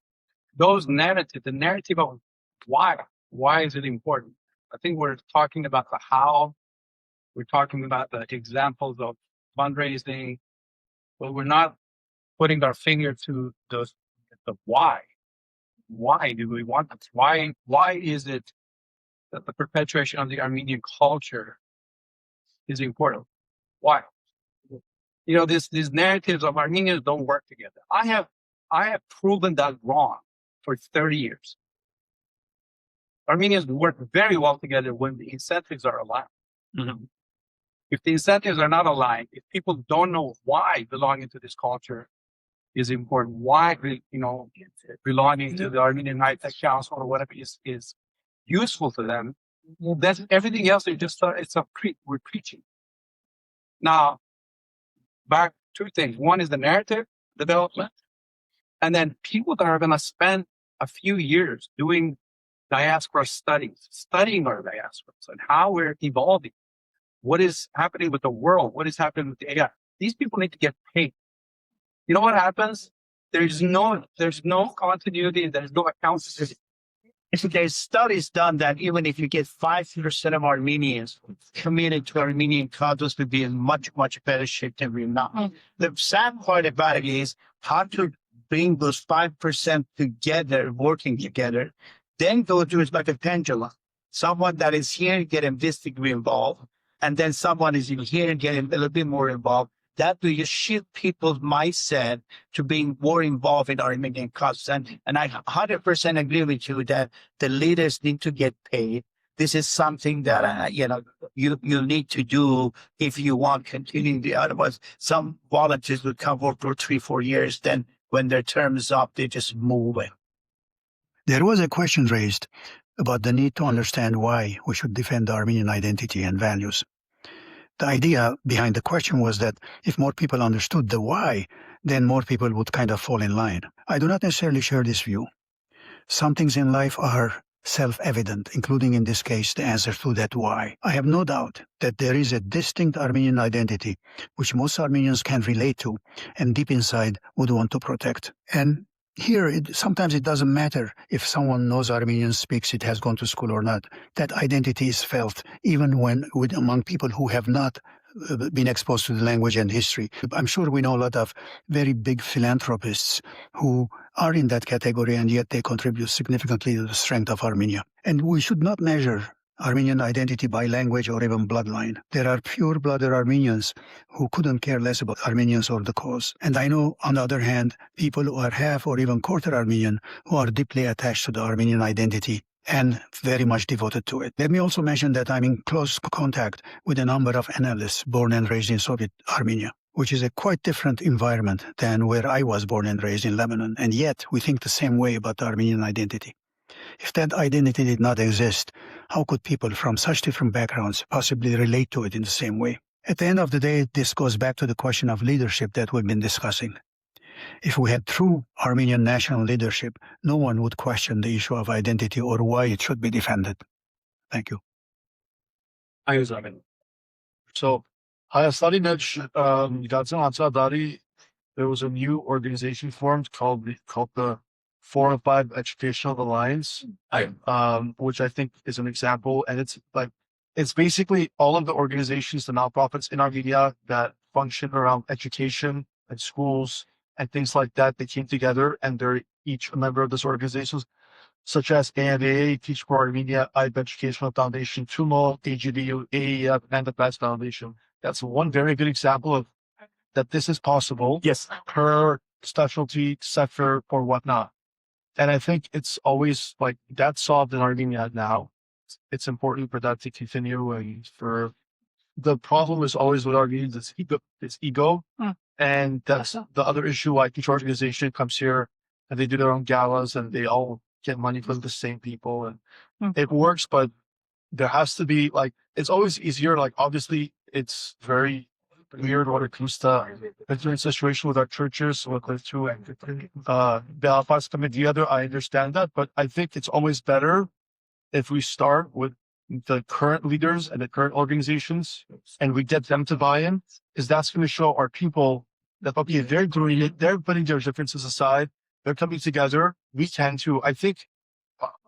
those narratives, the narrative of why is it important? I think we're talking about the how, we're talking about the examples of fundraising, but we're not putting our finger to the why. Why do we want this? Why is it that the perpetuation of the Armenian culture is important? Why? These narratives of Armenians don't work together. I have proven that wrong for 30 years. Armenians work very well together when the incentives are aligned. Mm-hmm. If the incentives are not aligned, if people don't know why belonging to this culture is important, why belonging to the Armenian High Tech Council or whatever is useful to them, then everything else we're preaching. Now, back two things. One is the narrative development, and then people that are going to spend a few years doing diaspora studies, studying our diasporas and how we're evolving, what is happening with the world, what is happening with the AI. These people need to get paid. You know what happens? There's no continuity, there's no accountability. If there's studies done that even if you get 5% of Armenians committed to Armenian causes, would be in much, much better shape than we're not. Mm-hmm. The sad part about it is how to bring those 5% together, working together, then go to it's like a pendulum. Someone that is here getting this degree involved, and then someone is in here getting a little bit more involved. That will just shift people's mindset to being more involved in Armenian causes. And I 100% agree with you that the leaders need to get paid. This is something that, you need to do if you want continuing the otherwise. Some volunteers would come work for 3-4 years. Then when their term is up, they just move away. There was a question raised about the need to understand why we should defend Armenian identity and values. The idea behind the question was that if more people understood the why, then more people would kind of fall in line. I do not necessarily share this view. Some things in life are self-evident, including in this case the answer to that why. I have no doubt that there is a distinct Armenian identity which most Armenians can relate to and deep inside would want to protect. And here, sometimes it doesn't matter if someone knows Armenian, speaks it, has gone to school or not. That identity is felt even among people who have not been exposed to the language and history. I'm sure we know a lot of very big philanthropists who are in that category, and yet they contribute significantly to the strength of Armenia. And we should not measure Armenian identity by language or even bloodline. There are pure-blooded Armenians who couldn't care less about Armenians or the cause. And I know, on the other hand, people who are half or even quarter Armenian who are deeply attached to the Armenian identity and very much devoted to it. Let me also mention that I'm in close contact with a number of analysts born and raised in Soviet Armenia, which is a quite different environment than where I was born and raised in Lebanon. And yet we think the same way about the Armenian identity. If that identity did not exist, how could people from such different backgrounds possibly relate to it in the same way? At the end of the day, this goes back to the question of leadership that we've been discussing. If we had true Armenian national leadership, no one would question the issue of identity or why it should be defended. Thank you. So, there was a new organization formed called the 405 Educational Alliance, which I think is an example. And it's basically all of the organizations, the nonprofits in Armenia that function around education and schools and things like that. They came together and they're each a member of this organizations, such as AMAA, Teach for Armenia, IB Educational Foundation, TUMO, AGDU, AEF, and the PAS Foundation. That's one very good example of that this is possible. Yes. Per specialty, sector, or whatnot. And I think it's always like that's solved in Armenia now. It's important for that to continue. And for the problem is always with Armenians, it's ego. And that's the other issue. Like each organization comes here and they do their own galas and they all get money from the same people. And it works, but there has to be it's always easier. Like, obviously, it's very weird when it comes to the current situation with our churches, with the two Belfast coming together. I understand that, but I think it's always better if we start with the current leaders and the current organizations and we get them to buy in, is that's going to show our people that, okay, they're doing it, they're putting their differences aside, they're coming together. We can too. I think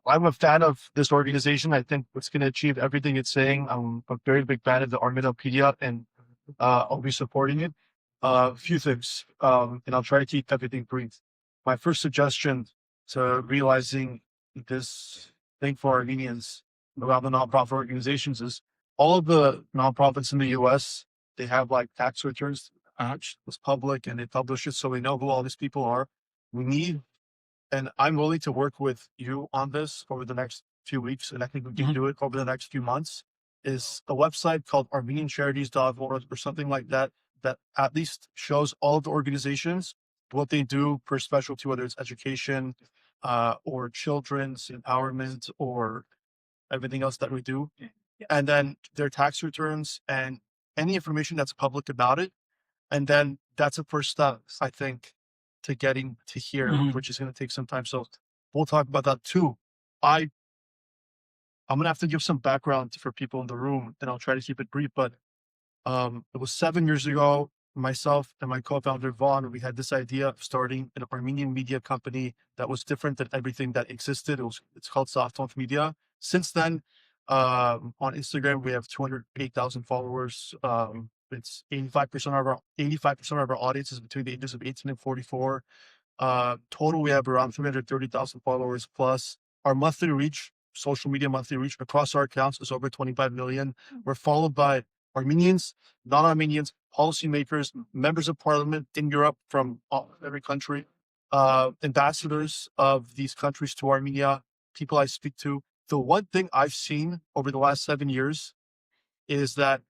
I'm a fan of this organization. I think it's going to achieve everything it's saying. I'm a very big fan of the Armenopedia, and I'll be supporting it. A few things, and I'll try to keep everything brief. My first suggestion to realizing this thing for Armenians around the nonprofit organizations is all of the nonprofits in the U.S., they have tax returns. It's public and they publish it so we know who all these people are. We need, and I'm willing to work with you on this over the next few weeks, and I think we can do it over the next few months, is a website called armeniancharities.org or something like that, that at least shows all of the organizations, what they do per specialty, whether it's education or children's empowerment or everything else that we do. And then their tax returns and any information that's public about it. And then that's a first step, I think, to getting to here, which is going to take some time. So we'll talk about that too. I'm going to have to give some background for people in the room, and I'll try to keep it brief. But it was 7 years ago, myself and my co-founder, Vaughn, we had this idea of starting an Armenian media company that was different than everything that existed. It's called Software Media. Since then, on Instagram, we have 208,000 followers. It's 85% of our audience is between the ages of 18 and 44. Total, we have around 330,000 followers plus. Our monthly reach, social media monthly reach across our accounts is over 25 million. We're followed by Armenians, non-Armenians, policymakers, members of parliament in Europe from every country, ambassadors of these countries to Armenia, people I speak to. The one thing I've seen over the last 7 years is that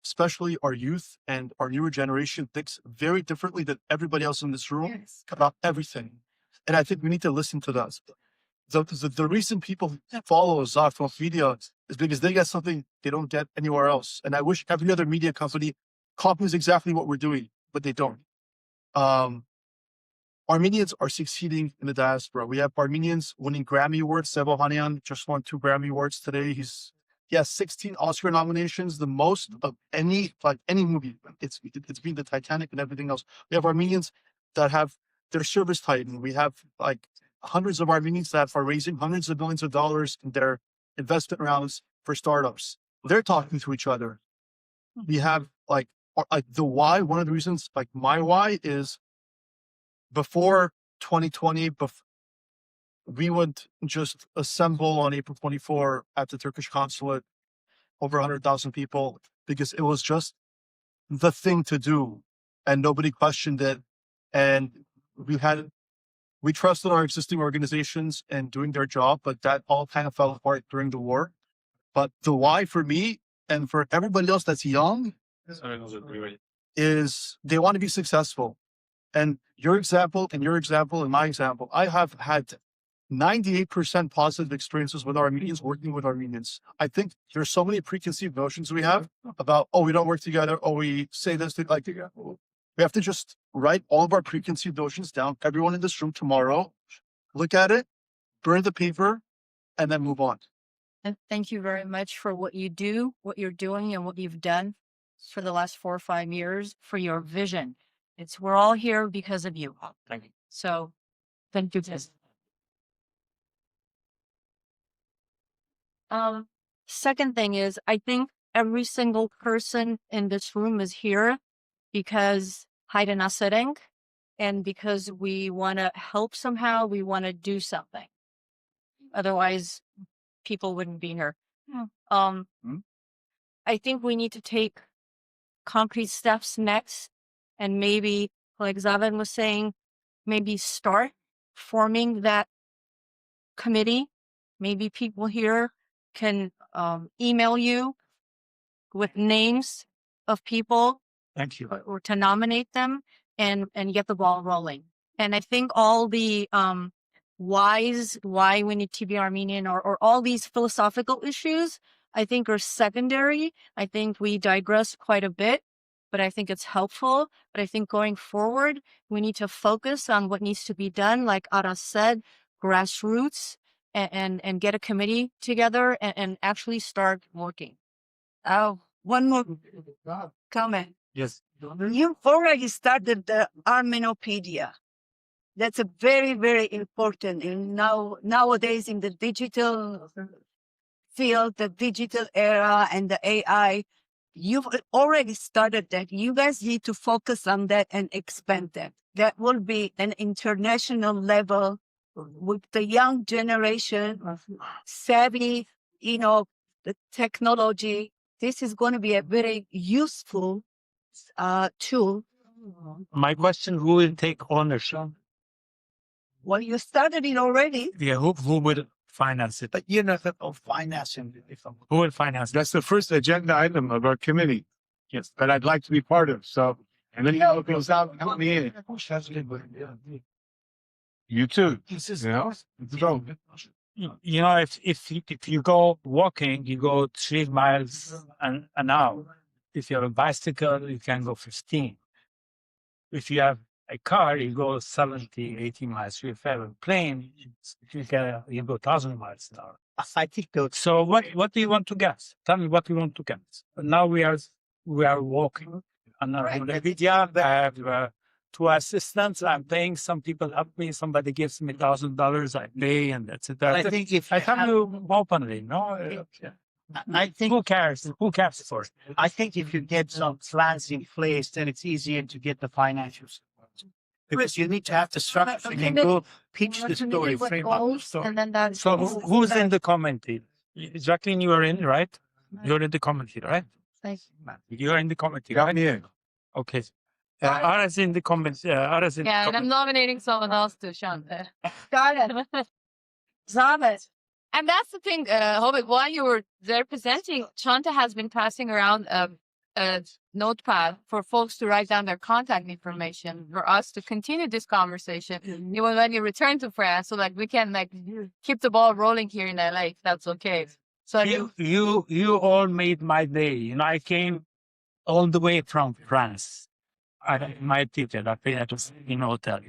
especially our youth and our newer generation thinks very differently than everybody else in this room about everything. And I think we need to listen to that. The reason people follow Software Media is because they get something they don't get anywhere else. And I wish every other media company copies exactly what we're doing, but they don't. Armenians are succeeding in the diaspora. We have Armenians winning Grammy Awards. Sebo Hanyan just won 2 Grammy Awards today. He has 16 Oscar nominations, the most of any movie. It's been the Titanic and everything else. We have Armenians that have their service tightened. We have hundreds of Armenians that are raising hundreds of millions of dollars in their investment rounds for startups. They're talking to each other. we have like the why. One of the reasons, like my why is before 2020, we would just assemble on April 24 at the Turkish consulate, over 100,000 people, because it was just the thing to do and nobody questioned it. And we trusted our existing organizations and doing their job, but that all kind of fell apart during the war. But the why for me and for everybody else that's young is they want to be successful. And your example and my example, I have had 98% positive experiences with Armenians, working with Armenians. I think there's so many preconceived notions we have about, oh, we don't work together, oh, we say this, like, we have to just write all of our preconceived notions down, everyone in this room tomorrow, look at it, burn the paper, and then move on. And thank you very much for what you do, what you're doing, and what you've done for the last 4 or 5 years, for your vision. We're all here because of you. Thank you. So thank you. Second thing is, I think every single person in this room is here because Hayden Asereng, and because we want to help somehow, we want to do something. Otherwise, people wouldn't be here. I think we need to take concrete steps next, and maybe, like Zaven was saying, maybe start forming that committee. Maybe people here can email you with names of people. Thank you. Or to nominate them and get the ball rolling. And I think all the why we need to be Armenian, or all these philosophical issues, I think are secondary. I think we digress quite a bit, but I think it's helpful. But I think going forward, we need to focus on what needs to be done, like Aras said, grassroots, and get a committee together and actually start working. Oh, one more comment. Yes. You've already started the Armenopedia. That's a very, very important. And nowadays in the digital field, the digital era and the AI, you've already started that. You guys need to focus on that and expand that. That will be an international level with the young generation, savvy, the technology. This is going to be a very useful tool. My question, who will take ownership? Well, you started it already. Yeah, who will finance it? But you're not financing it. Who will finance it? That's the first agenda item of our committee. Yes, that I'd like to be part of. So, and then how it goes out, help me in. You too. So, if you go walking, you go 3 miles an hour. If you have a bicycle, you can go 15. If you have a car, you go 70, 80 miles. If you have a plane, you go 1,000 miles an hour. I think so. What do you want to get? Tell me what you want to get. Now we are walking. And I have 2 assistants. I'm paying. Some people help me. Somebody gives me $1,000. I pay, and that's it. I think if I tell you openly, no. I think who cares? Who cares for it? I think if you get some plans in place, then it's easier to get the financial support. Because you need to have the structure and go pitch the story, frame up the story. And then that's So who's in the committee? Jacqueline, you are in, right? You're in the committee, right? You are in the committee, right? Yeah. Okay. Ara's in the committee. Ara's in the and I'm committee. nominating someone else to Shanta. Got it. Zabit. And that's the thing, Hobbit, while you were there presenting, Shanta has been passing around a notepad for folks to write down their contact information for us to continue this conversation even when you return to France, so that we can keep the ball rolling here in LA, if that's okay. So You all made my day. I came all the way from France. I had my ticket. I paid at a hotel.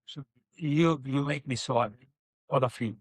So you make me so happy. All of you.